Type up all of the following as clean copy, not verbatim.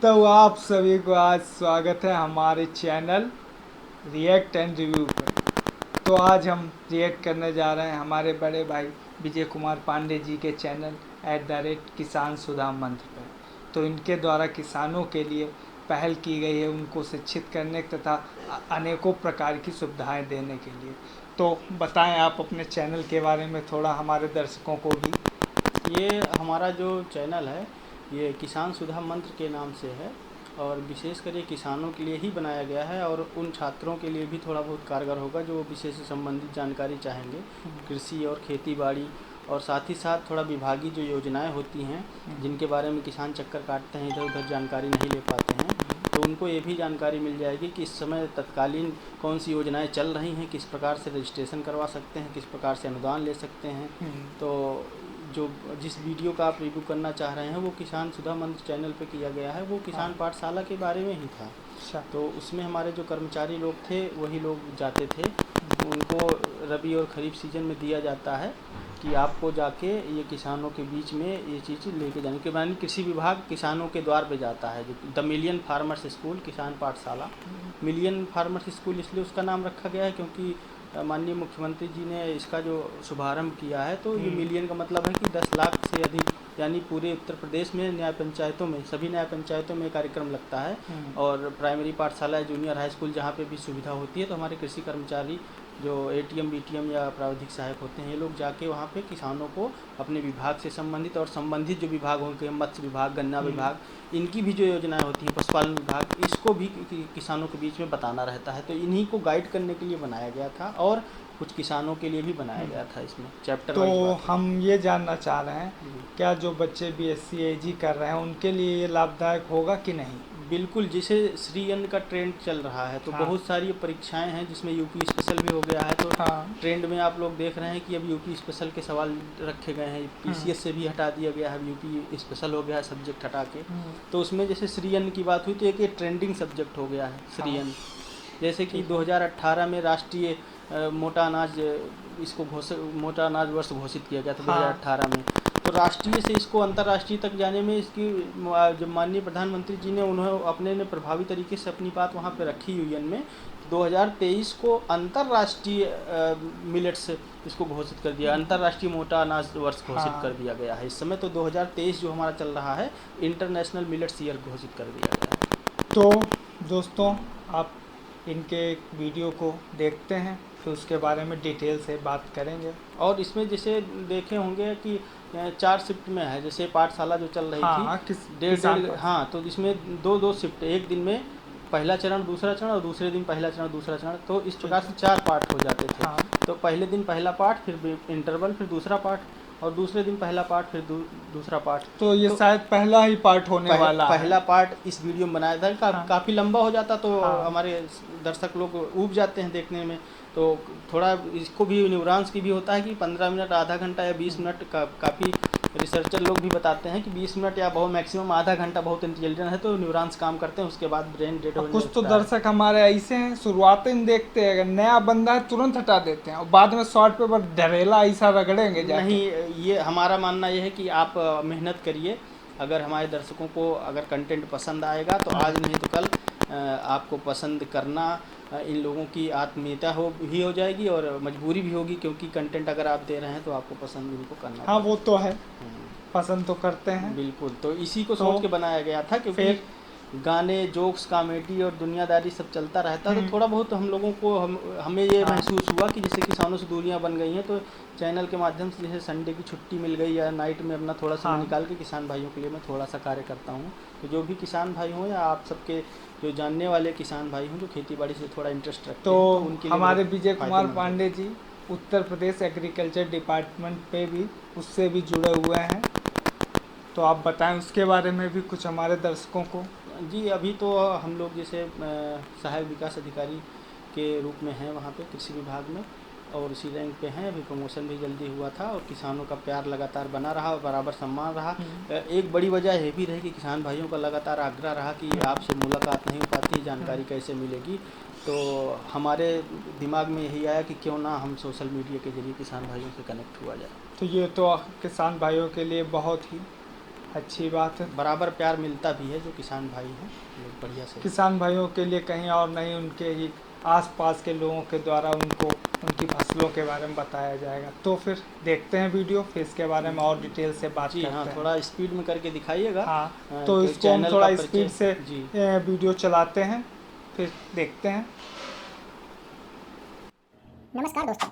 तो आप सभी को आज स्वागत है हमारे चैनल रिएक्ट एंड रिव्यू पर। तो आज हम रिएक्ट करने जा रहे हैं हमारे बड़े भाई विजय कुमार पांडे जी के चैनल @किसान सुधा मंत्र पर। तो इनके द्वारा किसानों के लिए पहल की गई है उनको शिक्षित करने तथा अनेकों प्रकार की सुविधाएं देने के लिए। तो बताएं आप अपने चैनल के बारे में थोड़ा हमारे दर्शकों को भी। ये हमारा जो चैनल है ये किसान सुधा मंत्र के नाम से है और विशेषकर ये किसानों के लिए ही बनाया गया है और उन छात्रों के लिए भी थोड़ा बहुत कारगर होगा जो विषय से संबंधित जानकारी चाहेंगे, कृषि और खेती बाड़ी और साथ ही साथ थोड़ा विभागीय जो योजनाएं होती हैं जिनके बारे में किसान चक्कर काटते हैं, इधर उधर जानकारी नहीं ले पाते हैं, तो उनको ये भी जानकारी मिल जाएगी कि इस समय तत्कालीन कौन सी योजनाएं चल रही हैं, किस प्रकार से रजिस्ट्रेशन करवा सकते हैं, किस प्रकार से अनुदान ले सकते हैं। तो जो जिस वीडियो का आप रिव्यू करना चाह रहे हैं वो किसान सुधा मंत्र चैनल पे किया गया है, वो किसान पाठशाला के बारे में ही था। अच्छा। तो उसमें हमारे जो कर्मचारी लोग थे वही लोग जाते थे, उनको रबी और खरीफ सीजन में दिया जाता है कि आपको जाके ये किसानों के बीच में ये चीज़ लेके जाने के बाद कृषि विभाग किसानों के द्वार पे जाता है। जो द मिलियन फार्मर्स स्कूल किसान पाठशाला, मिलियन फार्मर्स स्कूल इसलिए उसका नाम रखा गया है क्योंकि माननीय मुख्यमंत्री जी ने इसका जो शुभारंभ किया है, तो ये मिलियन का मतलब है कि 10 लाख से अधिक, यानी पूरे उत्तर प्रदेश में न्याय पंचायतों में, सभी न्याय पंचायतों में कार्यक्रम लगता है। और प्राइमरी पाठशाला, जूनियर हाई स्कूल जहाँ पे भी सुविधा होती है, तो हमारे कृषि कर्मचारी जो एटीएम बीटीएम या प्रावधिक सहायक होते हैं, ये लोग जाके वहाँ पे किसानों को अपने विभाग से संबंधित और संबंधित जो विभाग होंगे, मत्स्य विभाग, गन्ना विभाग, इनकी भी जो योजनाएं होती हैं, पशुपालन विभाग, इसको भी किसानों के बीच में बताना रहता है। तो इन्हीं को गाइड करने के लिए बनाया गया था और कुछ किसानों के लिए भी बनाया गया था इसमें चैप्टर तो वाइज बात। हम ये जानना चाह रहे हैं क्या जो बच्चे बीएससी एजी कर रहे हैं उनके लिए ये लाभदायक होगा कि नहीं? बिल्कुल, जैसे श्री अन्न का ट्रेंड चल रहा है तो हाँ। बहुत सारी परीक्षाएं हैं जिसमें यूपी स्पेशल भी हो गया है। तो हाँ। ट्रेंड में आप लोग देख रहे हैं कि अब यूपी स्पेशल के सवाल रखे गए हैं, पीसीएस से भी हटा दिया गया है, यूपी स्पेशल हो गया है सब्जेक्ट हटा के। तो उसमें जैसे श्री अन्न की बात हुई तो एक ये ट्रेंडिंग सब्जेक्ट हो गया है श्री अन्न। जैसे कि 2018 में राष्ट्रीय मोटा अनाज इसको मोटा अनाज वर्ष घोषित किया गया था। 2018 में तो राष्ट्रीय से इसको अंतर्राष्ट्रीय तक जाने में इसकी जो माननीय प्रधानमंत्री जी ने उन्होंने अपने ने प्रभावी तरीके से अपनी बात वहाँ पे रखी यूएन में। 2023 को अंतर्राष्ट्रीय मिलेट्स इसको घोषित कर दिया, अंतर्राष्ट्रीय मोटा अनाज वर्ष घोषित कर दिया गया है इस समय। तो 2023 जो हमारा चल रहा है इंटरनेशनल मिलेट्स ईयर घोषित कर दिया गया है। तो दोस्तों आप इनके वीडियो को देखते हैं फिर उसके बारे में डिटेल से बात करेंगे। और इसमें जैसे देखे होंगे कि 4 शिफ्ट में है, जैसे पाठशाला जो चल रही थी डेढ़, हाँ, तो इसमें दो शिफ्ट, एक दिन में पहला चरण दूसरा चरण और दूसरे दिन पहला चरण दूसरा चरण, तो इस प्रकार से 4 पार्ट हो जाते थे। हाँ। तो पहले दिन पहला पार्ट, फिर इंटरवल, फिर दूसरा पार्ट, और दूसरे दिन पहला पार्ट, फिर दूसरा पार्ट। तो ये शायद पहला ही पार्ट होने वाला है। पहला पार्ट इस वीडियो में बनाया था। हाँ। काफ़ी लंबा हो जाता तो हाँ। हमारे दर्शक लोग ऊब जाते हैं देखने में, तो थोड़ा इसको भी न्यूरांस की भी होता है कि 15 मिनट, आधा घंटा या 20 मिनट का। काफ़ी रिसर्चर लोग भी बताते हैं कि 20 मिनट या बहुत मैक्सिमम आधा घंटा बहुत इंटेलिजेंट है, तो न्यूरांस काम करते हैं, उसके बाद ब्रेन डेड हो जाता है। कुछ तो दर्शक हमारे ऐसे हैं शुरुआत में देखते हैं, अगर नया बंदा है तुरंत हटा देते हैं और बाद में शॉर्ट पे बस ढरेला ऐसा रगड़ेंगे जाके। नहीं, ये हमारा मानना ये है कि आप मेहनत करिए। अगर हमारे दर्शकों को अगर कंटेंट पसंद आएगा तो आज नहीं तो कल आपको पसंद करना इन लोगों की आत्मीयता हो जाएगी और मजबूरी भी होगी, क्योंकि कंटेंट अगर आप दे रहे हैं तो आपको पसंद इनको करना। हाँ वो तो है, पसंद तो करते हैं बिल्कुल। तो इसी को सोच के बनाया गया था, क्योंकि गाने, जोक्स, कॉमेडी और दुनियादारी सब चलता रहता है। तो थोड़ा बहुत हम लोगों को हमें ये महसूस हुआ कि जैसे किसानों से दूरियां बन गई हैं, तो चैनल के माध्यम से जैसे संडे की छुट्टी मिल गई या नाइट में अपना थोड़ा समय निकाल के किसान भाइयों के लिए मैं थोड़ा सा कार्य करता हूँ। तो जो भी किसान भाई हों या आप सबके जो जानने वाले किसान भाई हों जो खेती बाड़ी से थोड़ा इंटरेस्ट रखते तो हैं, तो उनके लिए हमारे विजय कुमार पांडे जी उत्तर प्रदेश एग्रीकल्चर डिपार्टमेंट पे भी उससे भी जुड़े हुए हैं, तो आप बताएं उसके बारे में भी कुछ हमारे दर्शकों को। जी, अभी तो हम लोग जैसे सहायक विकास अधिकारी के रूप में हैं वहाँ पे कृषि विभाग में, और उसी रैंक पे हैं। अभी प्रमोशन भी जल्दी हुआ था और किसानों का प्यार लगातार बना रहा और बराबर सम्मान रहा। एक बड़ी वजह ये भी रही कि किसान भाइयों का लगातार आग्रह रहा कि आपसे मुलाकात नहीं हो पाती, जानकारी कैसे मिलेगी। तो हमारे दिमाग में यही आया कि क्यों ना हम सोशल मीडिया के जरिए किसान भाइयों से कनेक्ट हुआ जाए। तो ये तो किसान भाइयों के लिए बहुत ही अच्छी बात है। बराबर प्यार मिलता भी है जो किसान भाई हैं, लोग बढ़िया से। किसान भाइयों के लिए कहीं और नहीं, उनके ही आसपास के लोगों के द्वारा उनको उनकी फसलों के बारे में बताया जाएगा। तो फिर देखते हैं वीडियो, फिर इसके बारे में और डिटेल से बात जी हाँ, करते हैं। थोड़ा स्पीड में करके दिखाइएगा। हाँ, तो इसको हम चैनल का थोड़ा परिचय। स्पीड से जी वीडियो चलाते हैं, फिर देखते हैं। नमस्कार दोस्तों,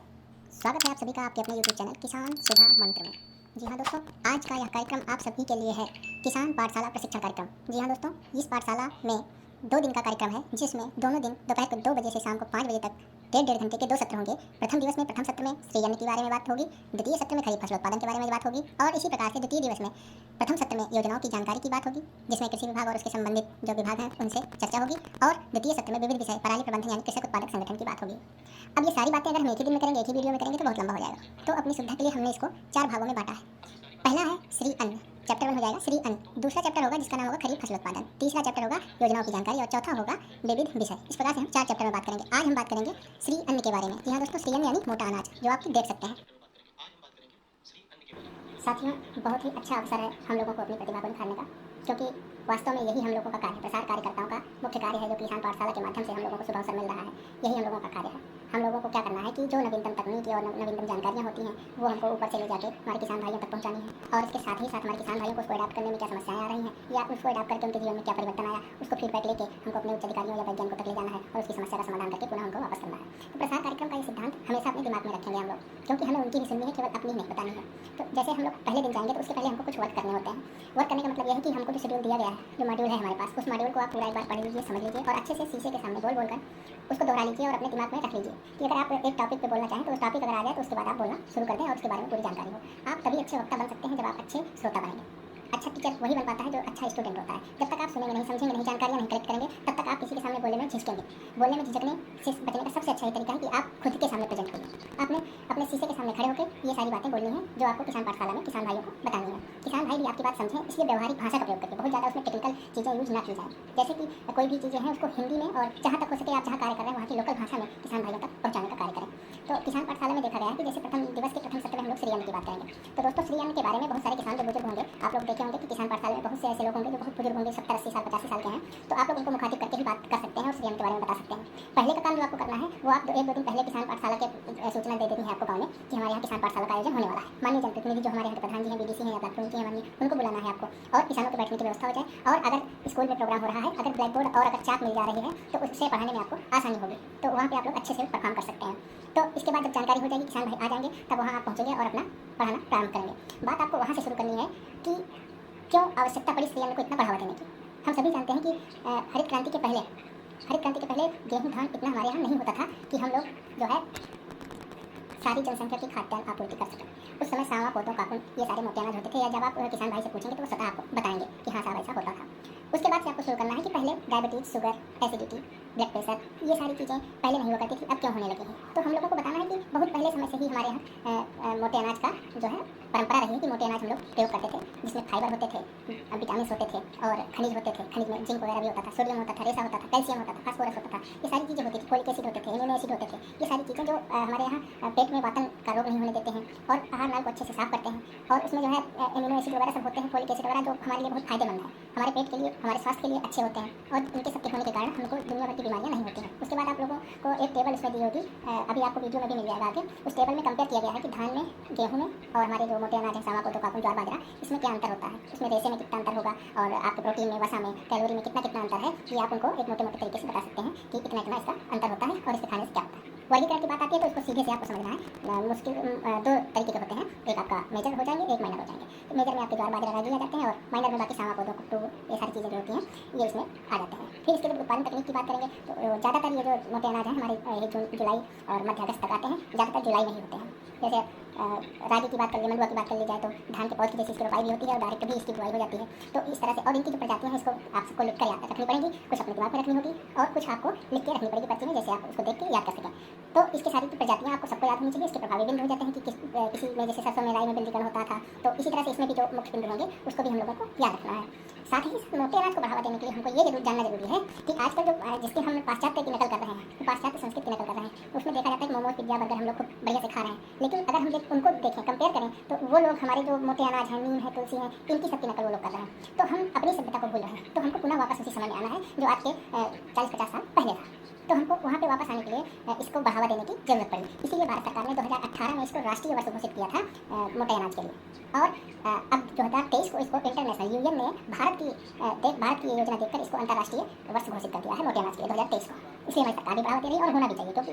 स्वागत है आप सभी का आपके अपने YouTube चैनल किसान सुधा मंत्र में। जी हाँ दोस्तों, आज का यह कार्यक्रम आप सभी के लिए है किसान पाठशाला प्रशिक्षण कार्यक्रम। जी हाँ दोस्तों, इस पाठशाला में 2 दिन का कार्यक्रम है, जिसमें दोनों दिन दोपहर को 2 बजे से शाम को 5 बजे तक डेढ़ घंटे के 2 सत्र होंगे। प्रथम दिवस में प्रथम सत्र में श्री अन्न के बारे में बात होगी, द्वितीय सत्र में खरीफ फसल उत्पादन के बारे में बात होगी, और इसी प्रकार से द्वितीय दिवस में प्रथम सत्र में योजनाओं की जानकारी की बात होगी, जिसमें कृषि विभाग और उसके संबंधित जो विभाग हैं उनसे चर्चा होगी, और द्वितीय सत्र में विविध विषय पराली प्रबंधन यानी कृषक उत्पादक संगठन की बात होगी। अब ये सारी बातें अगर हम एक ही दिन में करेंगे, एक ही वीडियो में करेंगे तो बहुत लंबा हो जाएगा। तो अपनी सुविधा के लिए हमने इसको 4 भागों में बांटा है। पहला है श्री अन्न, चैप्टर 1 हो जाएगा श्री अन्न। दूसरा चैप्टर होगा जिसका नाम होगा खरीफ फसल उत्पादन। तीसरा चैप्टर होगा योजनाओं की जानकारी, और चौथा होगा विविध विषय। इस प्रकार से हम 4 चैप्टर में बात करेंगे। आज हम बात करेंगे श्री अन्न के बारे में। जी हाँ दोस्तों, श्री अन्न यानी मोटा अनाज, जो आप देख सकते हैं। साथियों, बहुत ही अच्छा अवसर है हम लोगों को अपनी प्रतिभा को निखारने का, क्योंकि वास्तव में यही हम लोगों का कार्य, प्रसार कार्यकर्ताओं का मुख्य कार्य है, जो किसान पाठशाला के माध्यम से हम लोगों को शुभ अवसर मिल रहा है। यही हम लोगों का कार्य है। हम लोगों को क्या करना है कि जो नवीनतम तकनीकी और नवीनतम जानकारियाँ होती हैं वो हमको ऊपर से ले जाके हमारे किसान भाइयों तक पहुँचानी है, और इसके साथ ही साथ हमारे किसान भाइयों को उसको अडाप्ट करने में क्या समस्याएं आ रही हैं, या उसको अडाप्ट करके उनके जीवन में क्या परिवर्तन आया, उसको फीडबैक लेके हमको अपने उच्च अधिकारियों या वैज्ञानिकों तक ले जाना है, और उसकी समस्या का समाधान करके पुनः उनको वापस करना है। तो प्रसार कार्यक्रम का ये सिद्धांत हमेशा अपने दिमाग में रखेंगे हम लोग, क्योंकि हमें उनकी भी सुननी है, केवल अपनी नहीं बतानी है। तो जैसे हम लोग पहले दिन जाएंगे तो उसके पहले हमको कुछ वर्क करने होते हैं। वर्क करने का मतलब यह है कि हमको जो शेड्यूल दिया गया है, जो मॉड्यूल है हमारे पास, उस मॉड्यूल को आप पूरा एक बार पढ़ लीजिए, समझ लीजिए, और अच्छे से शीशे के सामने बोल कर उसको दोहरा लीजिए और अपने दिमाग में रख लीजिए कि अगर आप एक टॉपिक पे बोलना चाहें तो उस टॉपिक अगर आ जाए तो उसके बाद आप बोलना शुरू कर दें, और उसके बारे में पूरी जानकारी हो। आप तभी अच्छे वक्ता बन सकते हैं जब आप अच्छे श्रोता बनेंगे। अच्छा टीचर वही बन पाता है जो अच्छा स्टूडेंट होता है। जब तक आप सुनेंगे नहीं, समझेंगे नहीं, जानकारियाँ नहीं कलेक्ट करेंगे, तब तक आप किसी के सामने बोलने में झिझकेंगे। बोलने में झिझकने से बचने का सबसे अच्छा ये तरीका है कि आप खुद के सामने प्रेजेंट करिए। आपने अपने शीशे के सामने खड़े होकर ये सारी बातें बोलनी है जो आपको किसान पाठशाला में किसान भाइयों को बतानी है। किसान भाई भी आपकी बात समझें, इसलिए व्यवहारिक भाषा का प्रयोग करके, बहुत ज़्यादा उसमें टेक्निकल चीज़ें यूज ना की जाए। जैसे कि कोई भी चीज़ें हैं उसको हिंदी में, और जहाँ तक हो सके आप जहाँ कार्य कर रहे हैं वहाँ की लोकल भाषा में किसान भाइयों तक पहुँचाने का कार्य करें। तो किसान पाठशाला में देखा गया है कि जैसे प्रथम दिवस के प्रथम सत्र में हम लोग श्री अन्न की बात करेंगे। तो दोस्तों, श्री अन्न के बारे में बहुत सारे किसान जो बुजुर्ग होंगे, आप लोग देखे होंगे कि किसान पाठशाला में बहुत से ऐसे लोग होंगे जो बहुत बुजुर्ग होंगे, 70-80 साल 85 साल के हैं। तो आप लोग उनको मुखातिब करके ही बात कर सकते हैं और श्री अन्न के बारे में बता सकते हैं। पहले का काम जो आपको करना है वो आप 1-2 दिन पहले किसान पाठशाला के सूचना दे देनी है आपको गाँव में कि हमारे यहाँ किसान पाठशाला का आयोजन होने वाला है। माननीय जनप्रतिनिधि जो हमारे यहाँ प्रधान जी हैं, बीडीसी हैं या ब्लॉक प्रमुख हैं, माननीय उनको बुलाना है आपको, और किसानों के बैठने की व्यवस्था हो जाए। और अगर स्कूल में प्रोग्राम हो रहा है, अगर ब्लैक बोर्ड और अगर चाक मिल जा रही है तो उससे पढ़ाने में आपको आसानी होगी, तो वहाँ पे आप लोग अच्छे से परफॉर्म कर सकते हैं। तो इसके बाद जब जानकारी हो जाएगी, किसान भाई आ जाएंगे, तब वहाँ आप पहुँचेंगे और अपना पढ़ाना प्रारंभ करेंगे। बात आपको वहाँ से शुरू करनी है कि क्यों आवश्यकता पड़ी श्री अन्न को इतना बढ़ावा देने की। हम सभी जानते हैं कि हरित क्रांति के पहले गेहूँ धान इतना हमारे यहाँ नहीं होता था कि हम लोग जो है सारी जनसंख्या की खाद्यान्न आपूर्ति कर सकें। उस समय सांवा, पोतों, काकुन ये सारे मोटे अनाज होते थे, या जब आप किसान भाई से पूछेंगे तो वो स्वतः आपको बताएंगे कि हाँ साहब ऐसा होता था। उसके बाद से आपको शुरू करना है कि पहले diabetes, sugar, acidity, blood pressure, ये सारी चीज़ें पहले नहीं हुआ करती थी, अब क्यों होने लगी हैं। तो हम लोगों को बताना है कि बहुत पहले समय से ही हमारे यहाँ मोटे अनाज का जो है परंपरा रही है कि मोटे अनाज हम लोग प्रयोग करते थे, जिसमें फाइबर होते थे, विटामिन होते थे, और खनिज होते थे। खनिज में जिंक वगैरह भी होता था, सोडियम होता था, रेसा होता था, कैल्शियम होता था, फास्फोरस होता था। ये सारी चीज़ें होती थी, फोलिक एसिड होते थे, एमिनो एसिड होते थे। ये सारी चीज़ें जो हमारे यहाँ पेट में वातन का रोग नहीं होने देते हैं, और आहार नाल को अच्छे से साफ करते हैं। और उसमें जो है एमिनो एसिड वगैरह सब होते हैं, फोलिक एसिड वगैरह, जो हमारे लिए बहुत फायदेमंद है, हमारे पेट के लिए, हमारे स्वास्थ्य के लिए अच्छे होते हैं, और उनके सबके होने के कारण हमको दुनिया भर की बीमारियाँ नहीं होती हैं। उसके बाद आप लोगों को एक टेबल उसमें दी होगी, अभी आपको वीडियो में भी मिल जाएगा आगे। उस टेबल में कंपेयर किया गया है कि धान में, गेहूँ में, और हमारे जो मोटे अनाज है सांवा, कोदो, काकुन, ज्वार, बाजरा, इसमें क्या अंतर होता है, उसमें रेशे में कितना अंतर होगा, और आपके प्रोटीन में, वसा में, कैलोरी में कितना अंतर है, ये आप उनको एक मोटे तरीके से बता सकते हैं कि इतना इसका अंतर होता है और इसके खाने से क्या होता है। वर्गीकरण की बात आती है तो इसको सीधे से आपको समझना है। मुश्किल 2 तरीके के होते हैं, एक आपका मेजर हो जाएंगे, एक माइनर हो जाएंगे। तो मेजर में आपके ज्वार, बाजरा, रागी आ जाते हैं, और माइनर में बाकी सांवा, कोदो, कुट्टू, ये सारी चीज़ें जो होती हैं ये इसमें आ जाते हैं। फिर इसके बाद उत्पादन तकनीक की बात करेंगे तो ज़्यादातर ये जो मोटे अनाज हैं हमारे जून, जुलाई और मध्य अगस्त तक आते हैं, ज़्यादातर जुलाई में ही होते हैं। जैसे रागी की बात कर ली, मंडुआ की बात कर ली जाए तो धान के पौध की जैसे इसकी रोपाई भी होती है, और डायरेक्ट भी इसकी बुआई हो जाती है। तो इस तरह से, और इनकी जो प्रजातियाँ हैं इसको आप सबको लिख कर याद रखनी पड़ेगी, कुछ अपने दिमाग में रखनी होगी और कुछ आपको लिख के रखनी पड़ेगी पर्ची में, जैसे आप उसको देख के याद कर सकें। तो इसके सारी की प्रजातियाँ आपको सबको याद होनी चाहिए। इसके प्रभावी बिंदु हो जाते हैं कि किसी में जैसे सरसों में, राई में बिंदीकरण होता था, तो इसी तरह से इसमें भी जो मुख्य बिंदु होंगे उसको भी हम लोगों को याद रखना है। साथ ही मोटे अनाज को बढ़ावा देने के लिए हमको ये जरूर जानना जरूरी है कि आजकल जो जिसके हम पाश्चात्य की नकल कर रहे हैं, तो पाश्चात्य संस्कृति की नकल कर रहे हैं, उसमें देखा जाता है कि मोमोज, पिज्जा, बर्गर हम लोग खूब बढ़िया से खा रहे हैं। लेकिन अगर हम उनको देखें, कंपेयर करें, तो वो लोग हमारे जो मोटे अनाज हैं, नीम है, तुलसी है, इनकी सबकी नकल वो लोग कर रहे हैं। तो हम अपनी सभ्यता को भूल रहे हैं। तो हमको पुनः वापस उसी समय में आना है जो आज के 40-50 साल पहले था। तो हमको वहाँ पे वापस आने के लिए इसको बढ़ावा देने की जरूरत पड़ी। इसीलिए भारत सरकार ने 2018 में इसको राष्ट्रीय वर्ष घोषित किया था मोटे अनाज के लिए। और अब 2023 को इसको इंटरनेशनल यूनियन ने भारत की योजना देखकर इसको अंतर्राष्ट्रीय वर्ष घोषित कर दिया है मोटे अनाज के लिए 2023 को। इसलिए हमारी सरकार भी बढ़ावा दे रही है और होना भी चाहिए, क्योंकि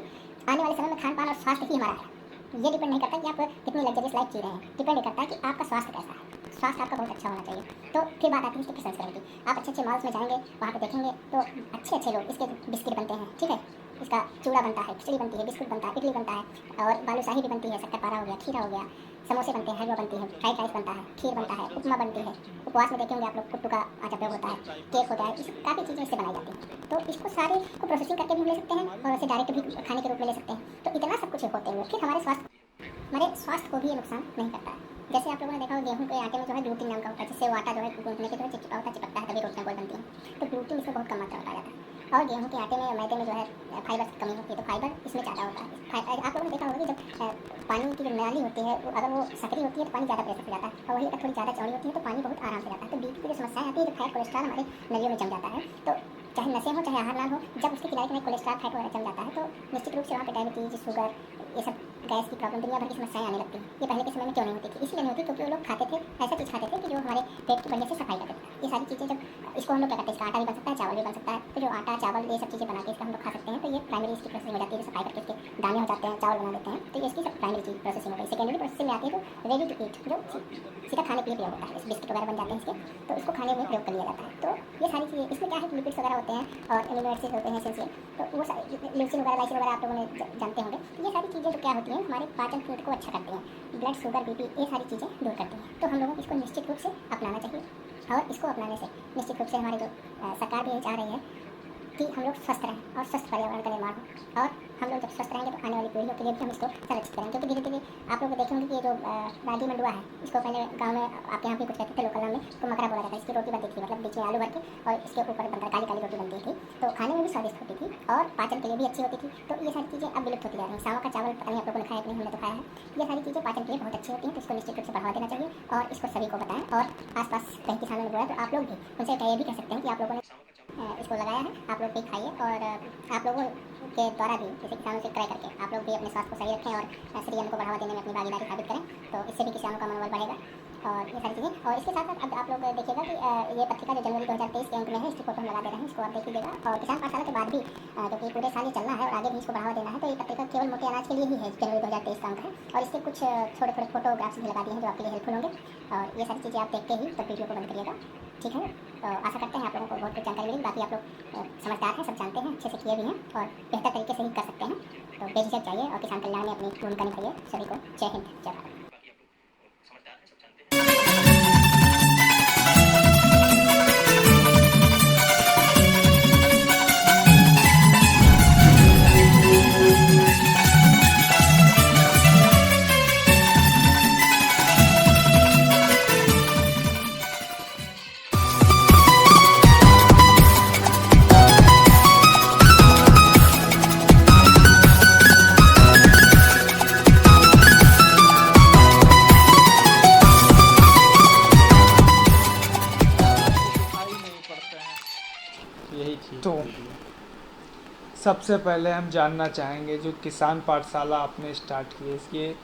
आने वाले समय में खान पान और स्वास्थ्य ही हमारा है। ये डिपेंड नहीं करता कि आप कितनी लग्जरियस लाइफ जी रहे हैं, डिपेंड करता है कि आपका स्वास्थ्य कैसा है। स्वास्थ्य आपका बहुत अच्छा होना चाहिए। तो फिर बात आती है इसके प्रसंस्करण की। आप अच्छे मॉल्स में जाएंगे, वहाँ पे देखेंगे तो अच्छे लोग इसके बिस्किट बनते हैं, ठीक है, इसका चूड़ा बनता है, खिचड़ी बनती है, बिस्कुट बनता है, इडली बनता है और बालूशाही भी बनती है, शक्करपारा हो गया, खीरा हो गया, समोसे बनते हैं, हलवा बनती है, फ्राइड राइस बनता है, खीर बनता है, उपमा बनती है। उपवास में देखेंगे आप लोग कुट्टू का उपयोग होता है, केक होता है, काफ़ी चीज़ें इससे बनाई जाती हैं। तो इसको सारे को प्रोसेसिंग करके भी ले सकते हैं और इसे डायरेक्ट भी खाने के रूप में ले सकते हैं। तो इतना सब कुछ होते हुए फिर हमारे स्वास्थ्य को भी ये नुकसान नहीं करता है। जैसे आप लोगों ने देखा हो गेहूं के आटे में जो है ग्लूटीन नाम का होता है, जिससे वो आटा जो है गूंथने के जो है चिपका होता है, चिपकता है, तभी रोटियां गोल बनती हैं। तो ग्लूटीन इसमें बहुत कम मात्रा में पाया जाता है। और गेहूं के आटे में या मैदे में जो है फाइबर की कमी होती है, तो फाइबर इसमें ज़्यादा होता है। आप लोगों ने देखा होगा कि जब पानी की जो नाली होती है अगर वो सकरी होती है तो पानी ज़्यादा प्रेशर से जाता है, और वही अगर थोड़ी ज़्यादा चौड़ी होती है तो पानी बहुत आराम से जाता है। तो बीपी की जो समस्याएं आती है, जो फैट कोलेस्ट्रॉल हमारे नलियों में जम जाता है, तो चाहे नशे हो चाहे आहार ना हो, जब उसके किनारे कोलेस्ट्रॉल फैट वगैरह जम जाता है तो निश्चित रूप से वहाँ पे डायबिटीज, शुगर, ये सब गैस की प्रॉब्लम, दुनिया भर की समस्याएं आने लगती हैं। ये पहले के समय में क्यों नहीं होती थी? इसलिए नहीं होती क्योंकि वो लोग खाते थे, ऐसा चीज़ खाते थे कि जो हमारे पेट की वजह से सफाई करते थे। ये सारी चीज़ें जब इसको हम लोग क्या करते हैं, इसका आटा भी बन सकता है, चावल भी बन सकता है। तो जो आटा चावल ये सब चीज़ें बना के इसका हम लोग खा सकते हैं। तो ये प्राइमरी इसकी प्रोसेसिंग हो जाती है, सफाई करके इसके दाने हो जाते हैं, चावल बना देते हैं। तो ये इसकी सब प्राइमरी चीज़ प्रोसेसिंग हो गई। सेकेंडरी प्रोसेसिंग में आती है तो रेडी टू ईट, जो सीधा खाने के लिए प्रयोग होता है, बिस्किट वगैरह बन जाते हैं इसके, तो इसको खाने में प्रयोग कर लिया जाता है। तो ये सारी चीज़ें इसमें क्या है कि लिपिड्स वगैरह होते हैं और एमिनो एसिड होते हैं एसेंशियल। तो वो सारी ल्यूसिन वगैरह, लाइसिन वगैरह आप लोगों ने जानते होंगे। ये सारी चीज़ें जो क्या होती हैं हमारे पाचन तंत्र को अच्छा करती हैं, ब्लड शुगर बीपी ये सारी चीज़ें दूर करती हैं। तो हम लोगों को इसको निश्चित रूप से अपनाना चाहिए और इसको अपनाने से निश्चित रूप से हमारी जो सरकार भी यही चाह रही है कि हम लोग स्वस्थ रहें और स्वस्थ पर्यावरण का निर्माण हो। और हम लोग जब स्वस्थ रहेंगे तो आने वाली पीढ़ियों के लिए भी हम इसको संरक्षित करेंगे। क्योंकि धीरे धीरे आप लोग देखेंगे कि ये जो रागी मंडुआ है, इसको पहले गांव में आपके यहाँ भी कुछ कहते थे, लोकल नाम में इसको मकरा बोला जाता है। इसकी रोटी बनती थी, मतलब बीच में आलू भर के और इसके ऊपर बनकर काली काली रोटी बनती थी। तो खाने में भी स्वादिष्ट होती थी और पाचन के लिए भी अच्छी होती थी। तो ये सारी चीज़ें अब विलुप्त होती जा रही हैं। सावा का चावल पता नहीं आप लोगों ने खाया कि नहीं, हमने तो खाया है। ये सारी चीज़ें पाचन के लिए बहुत अच्छी होती हैं, तो इसको निश्चित रूप से बढ़ावा देना चाहिए और इसको सभी को बताएं। और आसपास कहीं किसानों ने बोला तो आप लोग भी उनसे ये भी कह सकते हैं कि आप लोगों ने इसको लगाया है, आप लोग भी खाइए। और आप लोगों के द्वारा भी जैसे किसानों से क्रय करके आप लोग भी अपने स्वास्थ्य को सही रखें और श्री अन्न को बढ़ावा देने में अपनी भागीदारी साबित करें। तो इससे भी किसानों का मनोबल बढ़ेगा और ये सारी चीज़ें। और इसके साथ साथ अब आप लोग देखिएगा कि ये पत्रिका जो जनवरी 2023 के अंक में है, इसकी फोटो हम लगा दे रहे हैं, इसको आप देख लीजिएगा। और किसान पाठशाला के बाद भी क्योंकि पूरे साल ये चलना है और आगे भी इसको बढ़ावा देना है, तो ये पत्रिका केवल मोटे अनाज के लिए ही है, जनवरी 2023 का अंक है। और इसके कुछ छोटे छोटे फोटोग्राफ्स भी लगा दिए हैं जो आपके लिए हेल्पफुल होंगे। और ये सारी चीज़ें आप देखते ही तब वीडियो को बंद करिएगा, ठीक है। तो आशा करते हैं आप लोगों को बहुत कुछ जानकारी मिलेगी। बाकी आप लोग समझदार हैं, सब जानते हैं, अच्छे से किए भी हैं और बेहतर तरीके से ही कर सकते हैं। तो बेझिझक जाइए और किसान कल्याण में अपनी भूमिका निभाइए। सभी को जय हिंद, जय भारत। यही थी। तो सबसे पहले हम जानना चाहेंगे जो किसान पाठशाला आपने स्टार्ट की,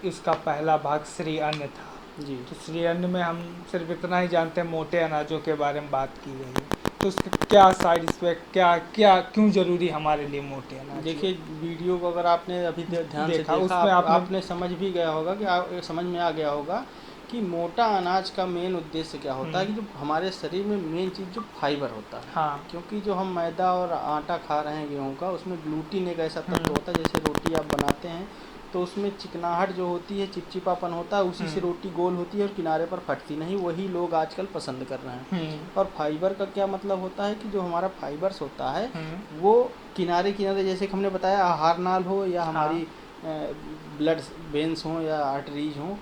इसका पहला भाग श्री अन्न था जी। तो श्री अन्न में हम सिर्फ इतना ही जानते हैं, मोटे अनाजों के बारे में बात की गई है। तो उसके क्या साइड इफेक्ट, क्या क्यों जरूरी हमारे लिए मोटे अनाज? देखिए वीडियो को अगर आपने अभी ध्यान से देखा, उसमें आपने समझ भी गया होगा कि समझ में आ गया होगा कि मोटा अनाज का मेन उद्देश्य क्या होता है कि जो हमारे शरीर में मेन चीज़ जो फाइबर होता है। हाँ। क्योंकि जो हम मैदा और आटा खा रहे हैं गेहूं का, उसमें ग्लूटीन एक ऐसा तत्व होता है। जैसे रोटी आप बनाते हैं तो उसमें चिकनाहट जो होती है, चिपचिपापन होता है, उसी से रोटी गोल होती है और किनारे पर फटती नहीं। वही लोग आजकल पसंद कर रहे हैं। और फाइबर का क्या मतलब होता है कि जो हमारा फाइबर्स होता है वो किनारे किनारे, जैसे कि हमने बताया, आहार नाल हो या हमारी ब्लड वेन्स हों या आर्टरीज हों,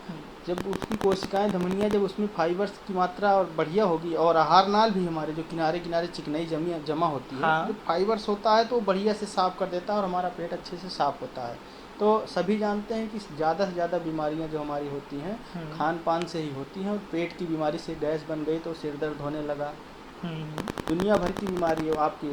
जब उसकी कोशिकाएं धमनियाँ जब उसमें फाइबर्स की मात्रा और बढ़िया होगी और आहार नाल भी हमारे जो किनारे किनारे चिकनाई जमा होती है, हाँ। जो फाइबर्स होता है तो वो बढ़िया से साफ़ कर देता है और हमारा पेट अच्छे से साफ़ होता है। तो सभी जानते हैं कि ज़्यादा से ज़्यादा बीमारियां जो हमारी होती हैं खान पान से ही होती हैं, और पेट की बीमारी से गैस बन गई तो सिर दर्द होने लगा। दुनिया भर की बीमारी है आपकी,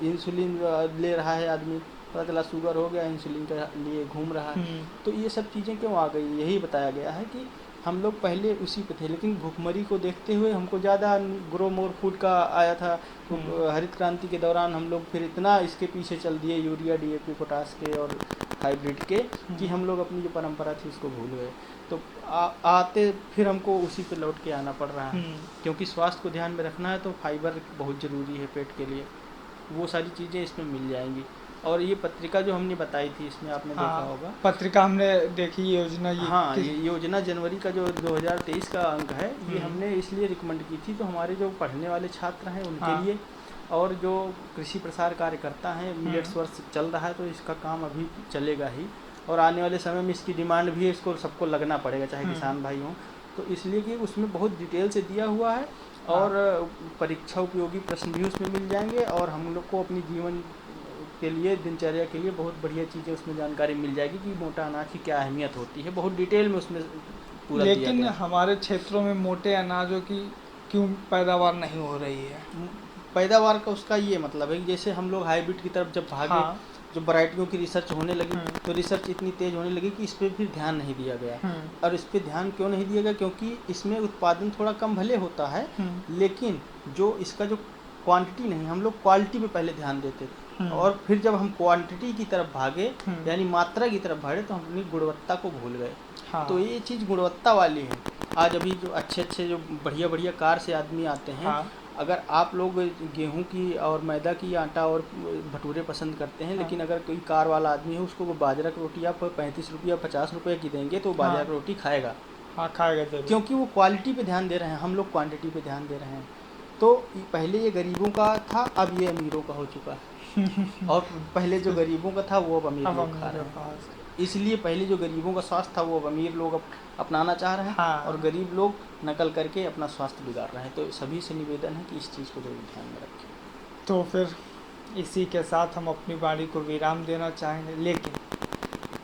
इंसुलिन ले रहा है आदमी, पता चला शुगर हो गया, इंसुलिन के लिए घूम रहा है। तो ये सब चीज़ें क्यों आ गई, यही बताया गया है कि हम लोग पहले उसी पे थे, लेकिन भूखमरी को देखते हुए हमको ज़्यादा ग्रो मोर फूड का आया था। तो हरित क्रांति के दौरान हम लोग फिर इतना इसके पीछे चल दिए, यूरिया DAP पोटास के और हाइब्रिड के, कि हम लोग अपनी जो परंपरा थी उसको भूल गए। तो आते फिर हमको उसी पे लौट के आना पड़ रहा है, क्योंकि स्वास्थ्य को ध्यान में रखना है तो फाइबर बहुत ज़रूरी है पेट के लिए, वो सारी चीज़ें इसमें मिल जाएंगी। और ये पत्रिका जो हमने बताई थी इसमें आपने देखा होगा, पत्रिका हमने देखी, योजना ये हाँ, ये योजना जनवरी का जो 2023 का अंक है, ये हमने इसलिए रिकमेंड की थी, तो हमारे जो पढ़ने वाले छात्र हैं उनके लिए, और जो कृषि प्रसार कार्यकर्ता हैं, मिलेट्स वर्ष चल रहा है तो इसका काम अभी चलेगा ही, और आने वाले समय में इसकी डिमांड भी है, इसको सबको लगना पड़ेगा, चाहे किसान भाई हों। तो इसलिए कि उसमें बहुत डिटेल से दिया हुआ है, और परीक्षा उपयोगी प्रश्न भी उसमें मिल जाएंगे, और हम लोग को अपनी जीवन के लिए, दिनचर्या के लिए बहुत बढ़िया चीज़ें उसमें जानकारी मिल जाएगी कि मोटा अनाज की क्या अहमियत होती है, बहुत डिटेल में उसमें पूरा दिया गया। लेकिन हमारे क्षेत्रों में मोटे अनाजों की क्यों पैदावार नहीं हो रही है? पैदावार का उसका ये मतलब है कि जैसे हम लोग हाइब्रिड की तरफ जब भागे, जो वैरायटियों की रिसर्च होने लगी, तो रिसर्च इतनी तेज़ होने लगी कि इस पर फिर ध्यान नहीं दिया गया। और इस पर ध्यान क्यों नहीं दिया गया, क्योंकि इसमें उत्पादन थोड़ा कम भले होता है, लेकिन जो इसका जो क्वांटिटी नहीं, हम लोग क्वालिटी पे पहले ध्यान देते थे, और फिर जब हम क्वांटिटी की तरफ भागे, यानी मात्रा की तरफ भागे, तो हम अपनी गुणवत्ता को भूल गए। तो ये चीज़ गुणवत्ता वाली है। आज अभी जो अच्छे जो बढ़िया कार से आदमी आते हैं, अगर आप लोग गेहूं की और मैदा की आटा और भटूरे पसंद करते हैं, लेकिन अगर कोई कार वाला आदमी है, उसको वो बाजरा की रोटी आप 35 रुपये 50 रुपये की देंगे तो वो बाजरा की रोटी खाएगा। खाएगा जरूर, क्योंकि वो क्वालिटी पे ध्यान दे रहे हैं, हम लोग क्वांटिटी पे ध्यान दे रहे हैं। तो पहले ये गरीबों का था, अब ये अमीरों का हो चुका है। और पहले जो गरीबों का था वो अब अमीर लोग खा रहे हैं। इसलिए पहले जो गरीबों का स्वास्थ्य था वो अब अमीर लोग अपनाना चाह रहे हैं, और गरीब लोग नकल करके अपना स्वास्थ्य बिगाड़ रहे हैं। तो सभी से निवेदन है कि इस चीज़ को जरूर ध्यान में रखें। तो फिर इसी के साथ हम अपनी वाणी को विराम देना चाहेंगे, लेकिन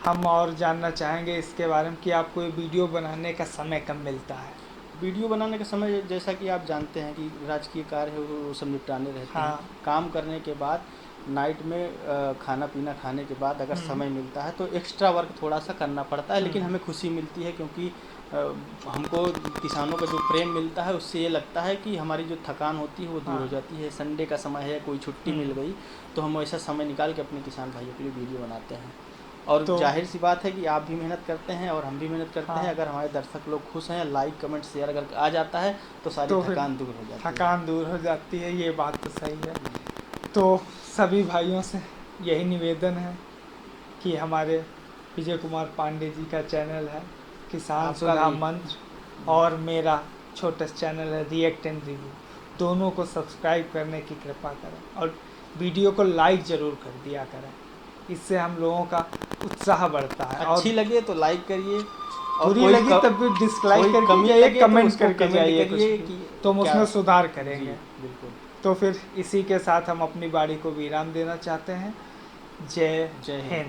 हम और जानना चाहेंगे इसके बारे में कि आपको ये वीडियो बनाने का समय कब मिलता है? वीडियो बनाने का समय, जैसा कि आप जानते हैं कि राजकीय कार्य है वो सब निपटाने रहते हैं। काम करने के बाद, नाइट में खाना पीना खाने के बाद अगर समय मिलता है तो एक्स्ट्रा वर्क थोड़ा सा करना पड़ता है, लेकिन हमें खुशी मिलती है, क्योंकि हमको किसानों का जो प्रेम मिलता है उससे ये लगता है कि हमारी जो थकान होती है वो दूर हो जाती है। संडे का समय है, कोई छुट्टी मिल गई, तो हम ऐसा समय निकाल के अपने किसान भाइयों के लिए वीडियो बनाते हैं। और तो जाहिर सी बात है कि आप भी मेहनत करते हैं और हम भी मेहनत करते हैं। अगर हमारे दर्शक लोग खुश हैं, लाइक कमेंट शेयर अगर आ जाता है तो सारी थकान दूर हो जाती है। थकान दूर हो जाती है, ये बात तो सही है। तो सभी भाइयों से यही निवेदन है कि हमारे विजय कुमार पांडे जी का चैनल है किसान सुधा मंच, और मेरा छोटा चैनल है रिएक्ट एंड रिव्यू, दोनों को सब्सक्राइब करने की कृपा करें, और वीडियो को लाइक ज़रूर कर दिया करें, इससे हम लोगों का उत्साह बढ़ता है। अच्छी लगे तो लाइक करिए, और बुरी लगी तब भी डिसलाइक करके कमेंट करके जाइए, तो हम उसमें सुधार करेंगे। बिल्कुल। तो फिर इसी के साथ हम अपनी बाड़ी को विराम देना चाहते हैं। जय हिंद।